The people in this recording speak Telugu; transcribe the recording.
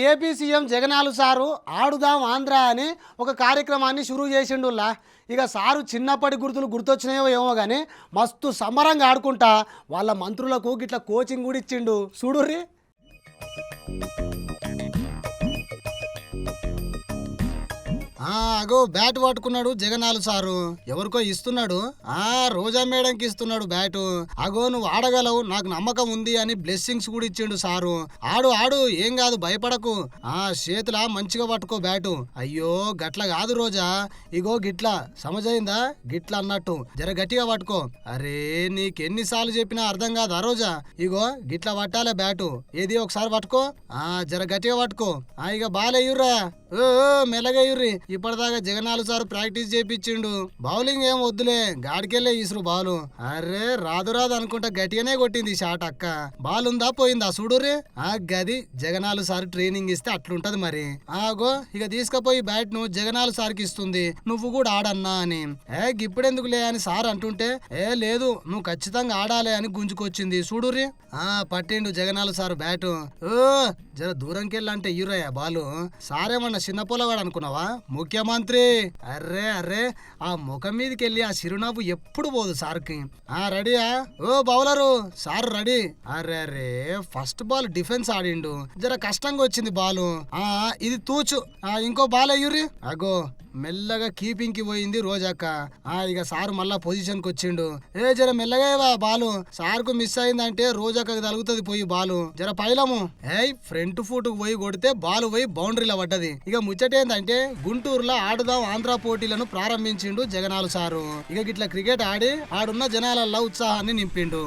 ఏపీ సీఎం జగనాలు సారు ఆడుదాం ఆంధ్ర అని ఒక కార్యక్రమాన్ని షురూ చేసిండులా. ఇక సారు చిన్నప్పటి గుర్తులు గుర్తొచ్చినాయో ఏమో కానీ మస్తు సంబరంగా ఆడుకుంటా వాళ్ళ మంత్రులకు గిట్లా కోచింగ్ కూడా ఇచ్చిండు చూడుర్రి. అగో బ్యాట్ పట్టుకున్నాడు జగనాలు సారు, ఎవరికో ఇస్తున్నాడు. రోజా మేడంకి ఇస్తున్నాడు బ్యాటు. అగో నువ్వు ఆడగలవు, నాకు నమ్మకం ఉంది అని బ్లెస్సింగ్స్ కూడా ఇచ్చిండు సారు. ఆడు ఆడు, ఏం కాదు, భయపడకు. చేతులా మంచిగా పట్టుకో బ్యాటు. అయ్యో గట్ల కాదు రోజా, ఇగో గిట్లా సమజైందా, గిట్లా అన్నట్టు జర గట్టిగా పట్టుకో. అరే నీకెన్నిసార్లు చెప్పినా అర్థం కాదా రోజా, ఇగో గిట్లా పట్టాలే బ్యాటు. ఏది ఒకసారి పట్టుకో, జర గట్టిగా పట్టుకో. ఇక బాలేయుర్రా, మెల్లగయ్యుర్రి. ఇప్పటిదాకా జగనాలు సార్ ప్రాక్టీస్ చేయించిండు. బౌలింగ్ ఏం వద్దులే, గాడికెళ్ళే ఈసురు బాలు. అరే రాదు రాదు అనుకుంటా గట్టిగానే కొట్టింది షాట్. అక్క బాల్ ఉందా పోయిందా చూడుర్రే. గది జగనాలు సార్ ట్రైనింగ్ ఇస్తే అట్లుంటది మరి. ఆగో ఇక తీసుకుపోయి బ్యాట్ ను జగనాలు సార్కి ఇస్తుంది, నువ్వు కూడా ఆడన్నా అని. గిప్పుడెందుకులే అని సార్ అంటుంటే, లేదు నువ్వు ఖచ్చితంగా ఆడాలి అని గుంజుకొచ్చింది చూడుర్రి. పట్టిండు జగనాలు సార్ బ్యాటు. జర దూరంకెళ్ళంటే ఇయ్యురయ్యా బాలు. సారేమన్నా చిన్న పొలవాడు అనుకున్నావా, ముఖ్యమంత్రి. అర్రే అర్రే, ఆ ముఖం మీదకి వెళ్ళి ఆ చిరునవ్వు ఎప్పుడు పోదు సార్కి. రెడీయా ఓ బౌలరు, సార్ రెడీ. అరే అరే ఫస్ట్ బాల్ డిఫెన్స్ ఆడిండు, జర కష్టంగా వచ్చింది బాలు. ఇది తూచు, ఇంకో బాల్ అయ్యుర్రి. అగో మెల్లగా కీపింగ్ కి పోయింది రోజాక్క. ఇక సారు మళ్ళా పొజిషన్ కి వచ్చిండు. జర మెల్లగా బాలు, సార్ కు మిస్ అయిందంటే రోజాక్కకి తలుగుతుంది పోయి బాలు. జర పైలము. ఫ్రంట్ ఫుట్ పోయి కొడితే బాలు పోయి బౌండరీలో పడ్డది. ఇక ముచ్చటేందంటే గుంటూరులో ఆడుదాం ఆంధ్ర పోటీలను ప్రారంభించిండు జగనాలు సారు. ఇక గిట్ల క్రికెట్ ఆడి ఆడున్న జనాలల్లో ఉత్సాహాన్ని నింపిండు.